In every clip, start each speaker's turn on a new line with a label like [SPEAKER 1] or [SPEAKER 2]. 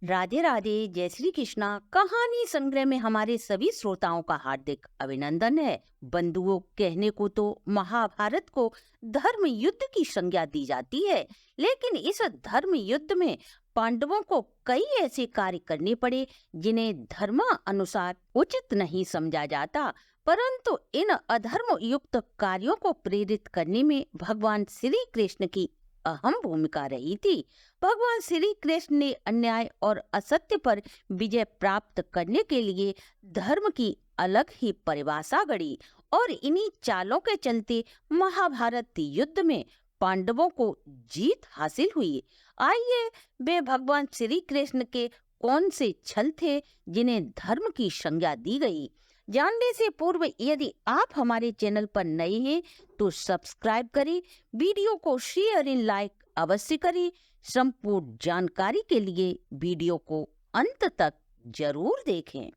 [SPEAKER 1] राधे राधे, जय श्री कृष्णा। कहानी संग्रह में हमारे सभी श्रोताओं का हार्दिक अभिनंदन है। बंधुओं, कहने को तो महाभारत को धर्म युद्ध की संज्ञा दी जाती है, लेकिन इस धर्म युद्ध में पांडवों को कई ऐसे कार्य करने पड़े जिन्हें धर्म अनुसार उचित नहीं समझा जाता। परंतु इन अधर्म युक्त कार्यों को प्रेरित करने में भगवान श्री कृष्ण की अहम भूमिका रही थी। भगवान श्री कृष्ण ने अन्याय और असत्य पर विजय प्राप्त करने के लिए धर्म की अलग ही परिभाषा गढ़ी और इन्हीं चालों के चलते महाभारत युद्ध में पांडवों को जीत हासिल हुई। आइए वे भगवान श्री कृष्ण के कौन से छल थे जिन्हें धर्म की संज्ञा दी गई। जानने से पूर्व यदि आप हमारे चैनल पर नए हैं तो सब्सक्राइब करें, वीडियो को शेयर एंड लाइक अवश्य करें। संपूर्ण जानकारी के लिए वीडियो को अंत तक जरूर देखें।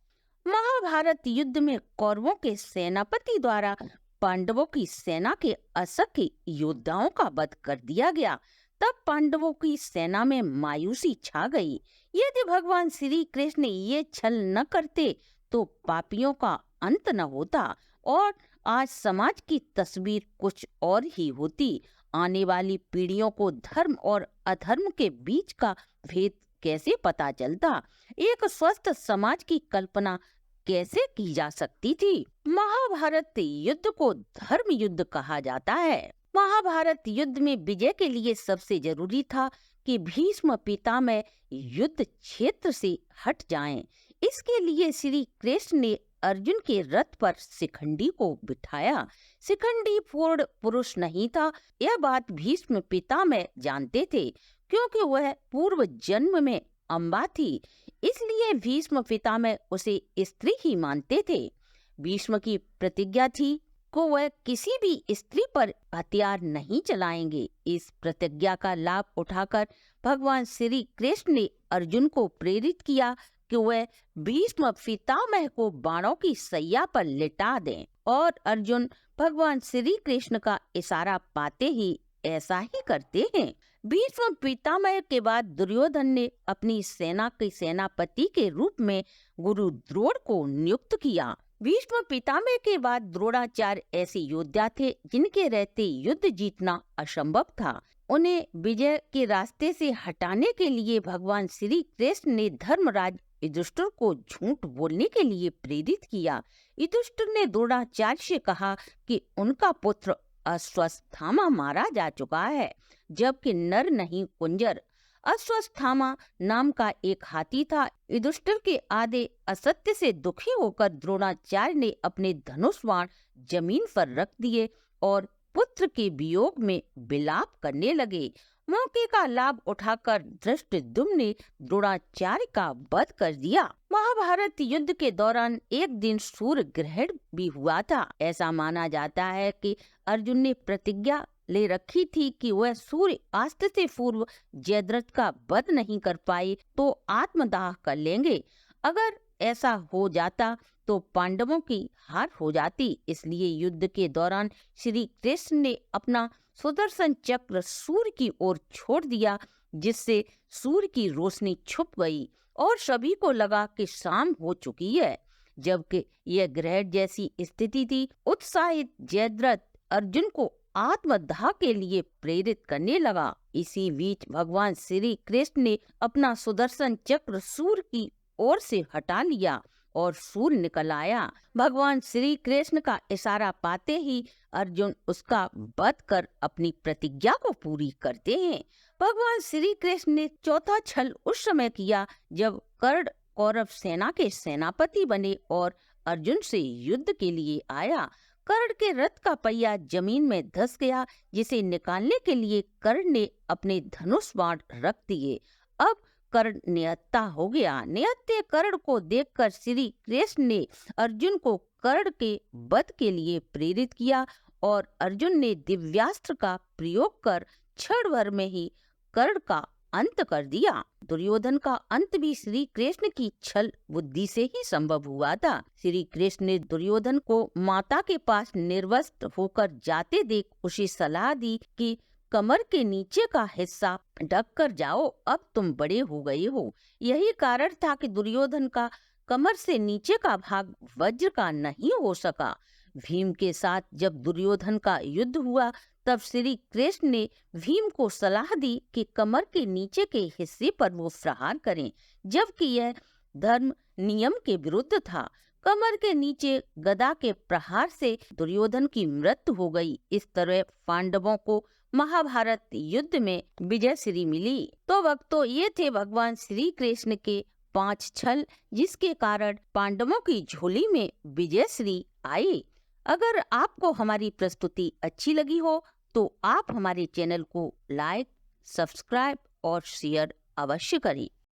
[SPEAKER 1] महाभारत युद्ध में कौरवों के सेनापति द्वारा पांडवों की सेना के असंख्य योद्धाओं का वध कर दिया गया। तब पांडवों की सेना में मायूसी छा गई। यदि भगवान श्री कृष्ण ये छल न करते तो पापियों का अंत न होता और आज समाज की तस्वीर कुछ और ही होती। आने वाली पीढ़ियों को धर्म और अधर्म के बीच का भेद कैसे पता चलता, एक स्वस्थ समाज की कल्पना कैसे की जा सकती थी। महाभारत युद्ध को धर्म युद्ध कहा जाता है। महाभारत युद्ध में विजय के लिए सबसे जरूरी था कि भीष्म पितामह युद्ध क्षेत्र से हट जाएं। इसके लिए श्री कृष्ण ने अर्जुन के रथ पर शिखंडी को बिठाया। शिखंडी पूर्ण पुरुष नहीं था, यह बात भीष्म पितामह जानते थे, क्योंकि वह पूर्व जन्म में अम्बा थी। इसलिए भीष्म पितामह उसे स्त्री ही मानते थे। भीष्म की प्रतिज्ञा थी को वह किसी भी स्त्री पर हथियार नहीं चलाएंगे। इस प्रतिज्ञा का लाभ उठाकर भगवान श्री कृष्ण ने अर्जुन को प्रेरित किया कि वह भीष्म पितामह को बाणों की सैया पर लिटा दें, और अर्जुन भगवान श्री कृष्ण का इशारा पाते ही ऐसा ही करते हैं। भीष्म पितामह के बाद दुर्योधन ने अपनी सेना के सेनापति के रूप में गुरु द्रोण को नियुक्त किया। भीष्म पितामह के बाद द्रोणाचार्य ऐसे योद्धा थे जिनके रहते युद्ध जीतना असंभव था। उन्हें विजय के रास्ते से हटाने के लिए भगवान श्री कृष्ण ने धर्मराज युधिष्ठिर को झूठ बोलने के लिए प्रेरित किया। युधिष्ठिर ने द्रोणाचार्य से कहा कि उनका पुत्र अश्वत्थामा मारा जा चुका है, जबकि नर नहीं कुंजर। अश्वत्थामा नाम का एक हाथी था। युधिष्ठिर के आधे असत्य से दुखी होकर द्रोणाचार्य ने अपने धनुष बाण जमीन पर रख दिए और पुत्र के वियोग में विलाप करने लगे। मौके का लाभ उठाकर धृष्टद्युम्न ने द्रोणाचार्य का वध कर दिया। महाभारत युद्ध के दौरान एक दिन सूर्य ग्रहण भी हुआ था। ऐसा माना जाता है कि अर्जुन ने प्रतिज्ञा ले रखी थी कि वह सूर्य अस्त से पूर्व जयद्रथ का वध नहीं कर पाए तो आत्मदाह कर लेंगे। अगर ऐसा हो जाता तो पांडवों की हार हो जाती। इसलिए युद्ध के दौरान श्री कृष्ण ने अपना सुदर्शन चक्र सूर्य की ओर छोड़ दिया, जिससे सूर्य की रोशनी छुप गई और सभी को लगा कि शाम हो चुकी है। जबकि यह ग्रहण जैसी स्थिति थी। उत्साहित जयद्रथ अर्जुन को आत्मदाह के लिए प्रेरित करने लगा। इसी बीच भगवान श्री कृष्ण ने अपना सुदर्शन चक्र सूर्य की ओर से हटा लिया और सूर्य निकल आया। भगवान श्री कृष्ण का इशारा पाते ही अर्जुन उसका वध कर अपनी प्रतिज्ञा को पूरी करते हैं। भगवान श्री कृष्ण ने चौथा छल उस समय किया जब कर्ण कौरव सेना के सेनापति बने और अर्जुन से युद्ध के लिए आया। कर्ण के रथ का पहिया जमीन में धंस गया, जिसे निकालने के लिए कर्ण ने अपने धनुष बाण रख दिए। अब कर्ण निहत्था हो गया। निहत्थे कर्ण को देखकर श्री कृष्ण ने अर्जुन को कर्ण के वध के लिए प्रेरित किया और अर्जुन ने दिव्यास्त्र का प्रयोग कर क्षण भर में ही कर्ण का अंत कर दिया। दुर्योधन का अंत भी श्री कृष्ण की छल बुद्धि से ही संभव हुआ था। श्री कृष्ण ने दुर्योधन को माता के पास निर्वस्त्र होकर जाते देख उसे सलाह दी कि कमर के नीचे का हिस्सा ढक कर जाओ, अब तुम बड़े हो गए हो। यही कारण था कि दुर्योधन का कमर से नीचे का भाग वज्र का नहीं हो सका। भीम के साथ जब दुर्योधन का युद्ध हुआ, तब श्री कृष्ण ने भीम को सलाह दी कि कमर के नीचे के हिस्से पर वो प्रहार करें, जबकि यह धर्म नियम के विरुद्ध था। कमर के नीचे गदा के प्रहार से दुर्योधन की मृत्यु हो गई। इस तरह पांडवों को महाभारत युद्ध में विजय श्री मिली। तो भक्तों, ये थे भगवान श्री कृष्ण के 5 छल, जिसके कारण पांडवों की झोली में विजय श्री आई। अगर आपको हमारी प्रस्तुति अच्छी लगी हो तो आप हमारे चैनल को लाइक, सब्सक्राइब और शेयर अवश्य करें।